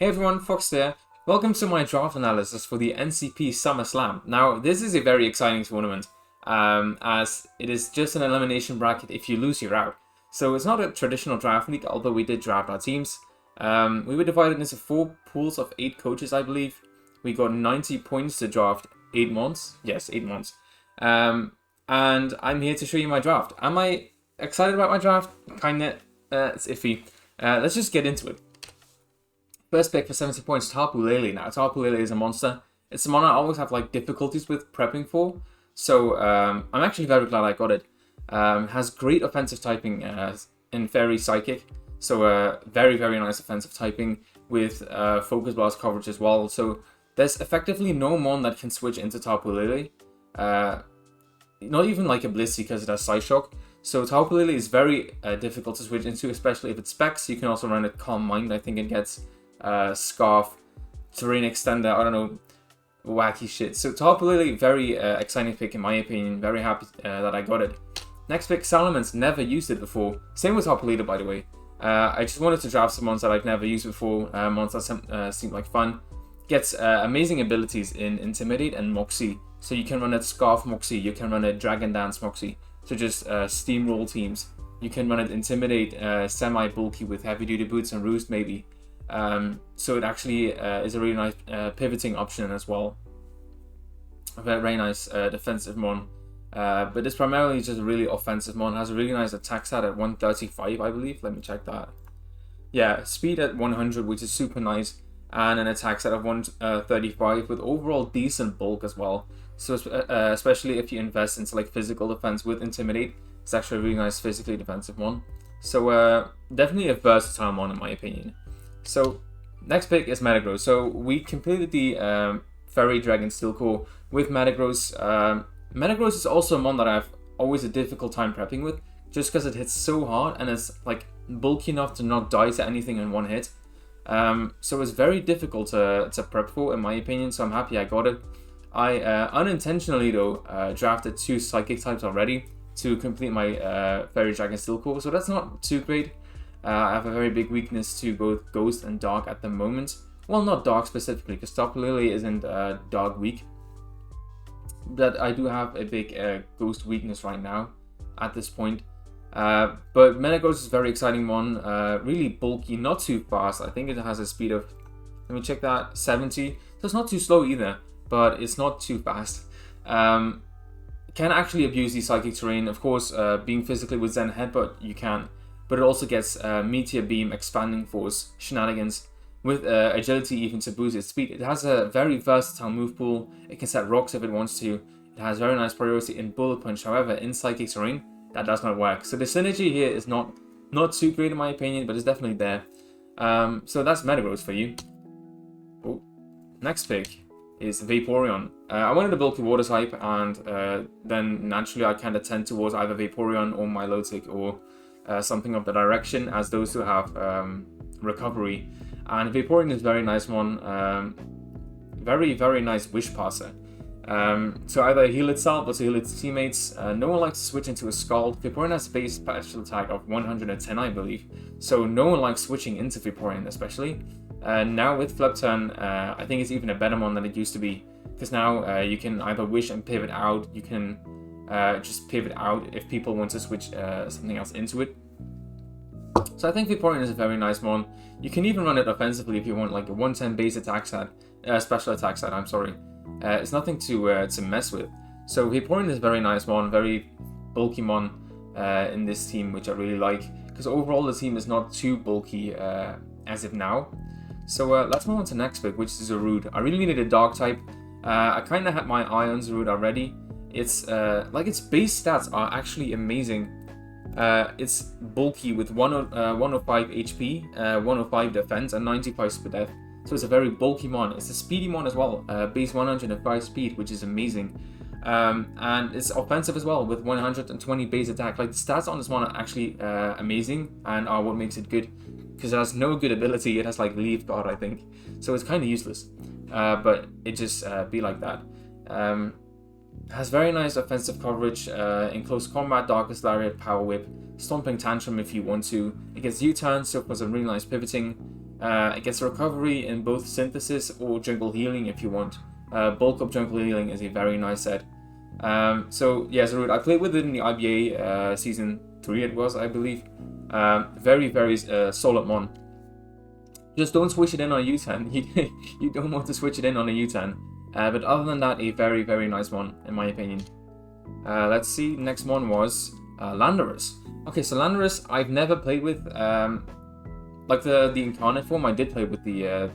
Hey everyone, Fox here. Welcome to my draft analysis for the NCP Summer Slam. Now, this is a very exciting tournament, as it is just an elimination bracket if you lose, you're out. So it's not a traditional draft league, although we did draft our teams. We were divided into 4 pools of 8 coaches, I believe. We got 90 points to draft 8 months. Yes, 8 months. And I'm here to show you my draft. Am I excited about my draft? Kinda, it's iffy. Let's just get into it. First pick for 70 points, Tarpoo. Now, Tarpoo is a monster. It's a mon I always have like difficulties with prepping for. So I'm actually very glad I got it. Has great offensive typing in Fairy Psychic. So very, very nice offensive typing with Focus Blast coverage as well. So there's effectively no mon that can switch into Tarpoo. Not even like a Blissey because it has Side Shock. So Tarpoo is very difficult to switch into, especially if it's specs. You can also run it Calm Mind. I think it gets Scarf, Terrain Extender, I don't know, wacky shit. So Tarpoo, very exciting pick in my opinion. Very happy that I got it. Next pick, Salamence. Never used it before. Same with Tarpoo, by the way. I just wanted to draft some mons that I've never used before. Mons that seem like fun. Gets amazing abilities in Intimidate and Moxie. So you can run it Scarf Moxie, you can run it Dragon Dance Moxie. So just steamroll teams. You can run it Intimidate, semi-bulky with heavy duty boots and Roost maybe. So it actually is a really nice pivoting option as well. A very nice defensive mon. But it's primarily just a really offensive mon. Has a really nice attack stat at 135, I believe. Let me check that. Yeah, speed at 100, which is super nice. And an attack stat of 135 with overall decent bulk as well. So especially if you invest into like physical defense with Intimidate, it's actually a really nice physically defensive one. So definitely a versatile one in my opinion. So next pick is Metagross. So we completed the Fairy Dragon Steel Core with Metagross. Metagross is also a mon that I have always a difficult time prepping with, just because it hits so hard and it's like bulky enough to not die to anything in one hit. So it's very difficult to prep for in my opinion, so I'm happy I got it. I unintentionally though drafted 2 Psychic types already to complete my Fairy Dragon Steel Core, so that's not too great. I have a very big weakness to both Ghost and Dark at the moment. Well, not Dark specifically, because Tarpoo isn't Dark weak. But I do have a big Ghost weakness right now at this point. But Metagross is a very exciting one. Really bulky, not too fast. I think it has a speed of, let me check that, 70. So it's not too slow either, but it's not too fast. Can actually abuse the Psychic Terrain. Of course, being physically with Zen Headbutt, you can. But it also gets Meteor Beam, Expanding Force, Shenanigans, with Agility even to boost its speed. It has a very versatile move pool. It can set rocks if it wants to. It has very nice priority in Bullet Punch. However, in Psychic Terrain, that does not work. So the synergy here is not too great in my opinion, but it's definitely there. So that's Metagross for you. Oh. Next pick is Vaporeon. I wanted a bulky water type, and then naturally I kind of tend towards either Vaporeon or Milotic or something of the direction, as those who have recovery. And Vaporeon is very nice one. Very, very nice Wish Passer. So either heal itself or to heal its teammates. No one likes to switch into a Scald. Vaporeon has a base special attack of 110, I believe. So no one likes switching into Vaporeon, especially. Now with Flip Turn, I think it's even a better one than it used to be. Because now you can either Wish and pivot out. You can just pivot out if people want to switch something else into it. So I think Vaporeon is a very nice one. You can even run it offensively if you want like a 110 base attack stat, special attack stat, I'm sorry. It's nothing to mess with. So Vaporeon is a very nice one, very bulky mon in this team, which I really like. Because overall the team is not too bulky as of now. So let's move on to the next pick, which is Zarude. I really needed a Dark type. I kind of had my eye on Zarude already. It's like its base stats are actually amazing. It's bulky with 105 HP, 105 defense, and 95 speed def. So it's a very bulky mon. It's a speedy mon as well, base 105 speed, which is amazing. And it's offensive as well with 120 base attack. Like the stats on this one are actually amazing and are what makes it good. Because it has no good ability. It has like Leaf Guard, I think. So it's kind of useless. But it just be like that. Has very nice offensive coverage in close combat, Darkest Lariat, Power Whip, Stomping Tantrum if you want to. It gets U-turn, so for some really nice pivoting. It gets recovery in both synthesis or jungle healing if you want. Bulk up jungle healing is a very nice set. So yeah, Zarude, I played with it in the IBA season 3 it was, I believe. Very solid mon. Just don't switch it in on a U-turn. You don't want to switch it in on a U-turn. But other than that, a very nice mon, in my opinion. Let's see, next one was Lanrus. Okay, so Lanrus I've never played with. Like the incarnate form, I did play with the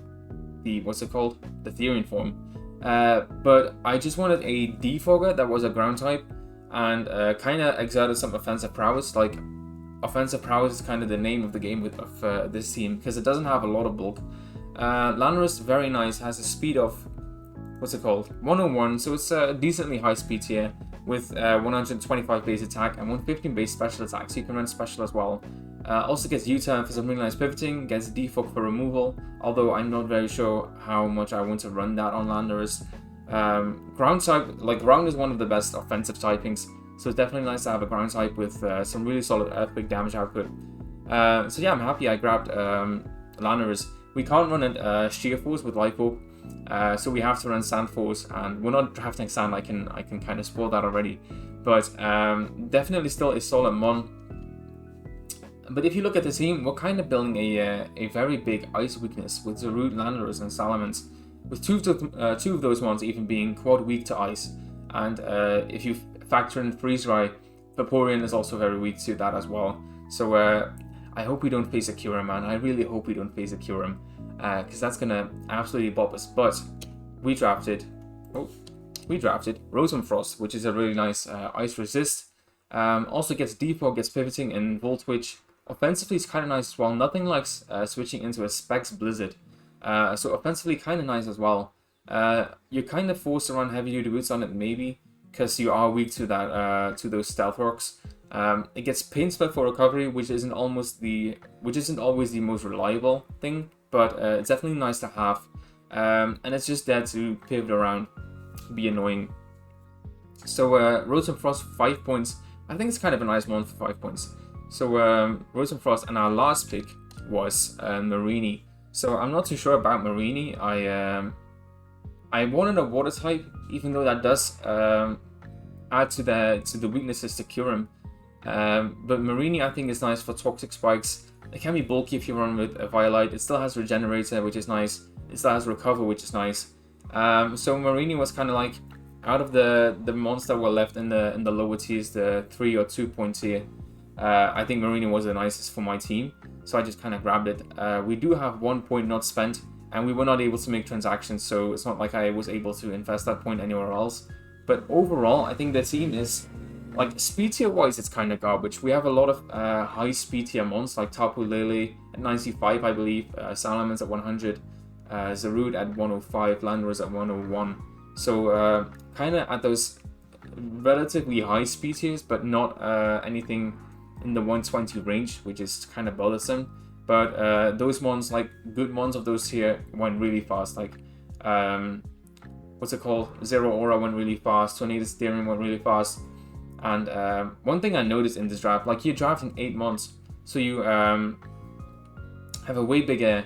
what's it called? The Therian form. But I just wanted a defogger that was a ground type and kind of exerted some offensive prowess. Like, offensive prowess is kind of the name of the game of this team because it doesn't have a lot of bulk. Lanrus, very nice, has a speed of, what's it called? 101, so it's a decently high speed tier with 125 base attack and 115 base special attack, so you can run special as well. Also gets U-turn for some really nice pivoting, gets defog for removal, although I'm not very sure how much I want to run that on Lanrus. Ground type, like ground is one of the best offensive typings, so it's definitely nice to have a ground type with some really solid earthquake damage output. So yeah, I'm happy I grabbed Lanrus. We can't run it Sheer Force with Life Orb, so we have to run Sand Force, and we're not drafting Sand. I can kind of spoil that already, but definitely still a solid mon. But if you look at the team, we're kind of building a very big ice weakness with Zarude, Lanrus, and Salamence, with two of those ones even being quad weak to ice. And if you factor in Freeze Ray, Vaporeon is also very weak to that as well. So I hope we don't face a Kyurem, man. I really hope we don't face a Kyurem, because that's gonna absolutely bop us. But we drafted Rosafrost, which is a really nice ice resist. Also gets defog, gets pivoting, and Volt Twitch. Offensively, it's kind of nice as well. Nothing like switching into a Specs Blizzard. So offensively, kind of nice as well. You're kind of forced to run heavy duty boots on it, maybe, because you are weak to that to those stealth orcs. It gets pain split for recovery, which isn't always the most reliable thing, but it's definitely nice to have. And it's just there to pivot around, be annoying. So Rosafrost 5 points. I think it's kind of a nice one for 5 points. So Rosafrost, and our last pick was Mourinho. So I'm not too sure about Mourinho. I wanted a water type, even though that does add to the weaknesses to Kyurem. But Mourinho I think is nice for toxic spikes. It can be bulky if you run with a Violite. It still has Regenerator, which is nice. It still has Recover, which is nice. So Mourinho was kind of like, out of the monster were left in the lower tiers, the 3 or 2 point tier. I think Mourinho was the nicest for my team, so I just kind of grabbed it. We do have 1 point not spent, and we were not able to make transactions, so it's not like I was able to invest that point anywhere else. But overall, I think the team is, like, speed tier wise, it's kind of garbage. We have a lot of high speed tier mons, like Tarpoo Lele at 95, I believe, Salamence at 100, Zarude at 105, Lanrus at 101. So kind of at those relatively high speed tiers, but not anything in the 120 range, which is kind of bothersome. But those mons, like good mons of those tier, went really fast. Like what's it called? Zero Aura went really fast. Tornado Steering went really fast. And one thing I noticed in this draft, like you draft in 8 months, so you have a way bigger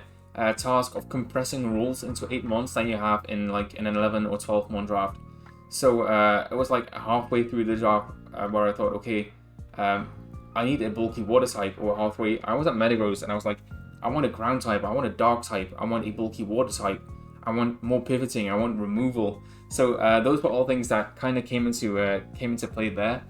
task of compressing rules into 8 months than you have in like in an 11 or 12 month draft. So it was like halfway through the draft where I thought, okay, I need a bulky water type, or halfway. I was at Metagross and I was like, I want a ground type, I want a dark type, I want a bulky water type, I want more pivoting, I want removal. So those were all things that kind of came into play there.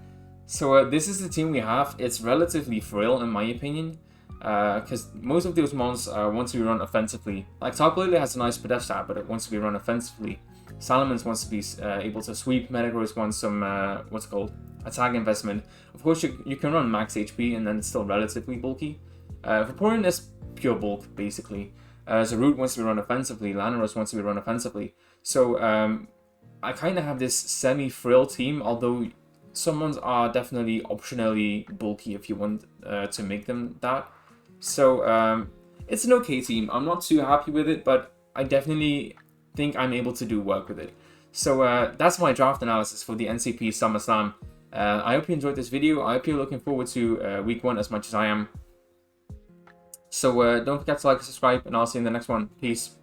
So this is the team we have. It's relatively frail in my opinion, because most of those mons want to be run offensively. Like Tarpoo has a nice pedef stat, but it wants to be run offensively. Salamence wants to be able to sweep. Metagross wants some what's it called, attack investment. Of course, you can run max HP and then it's still relatively bulky. Vaporeon is pure bulk basically. Zarude wants to be run offensively. Lanrus wants to be run offensively. So I kind of have this semi-frail team, although some ones are definitely optionally bulky if you want to make them that. So it's an okay team. I'm not too happy with it, but I definitely think I'm able to do work with it. So that's my draft analysis for the NCP SummerSlam. I hope you enjoyed this video. I hope you're looking forward to week 1 as much as I am. So don't forget to like and subscribe, and I'll see you in the next one. Peace.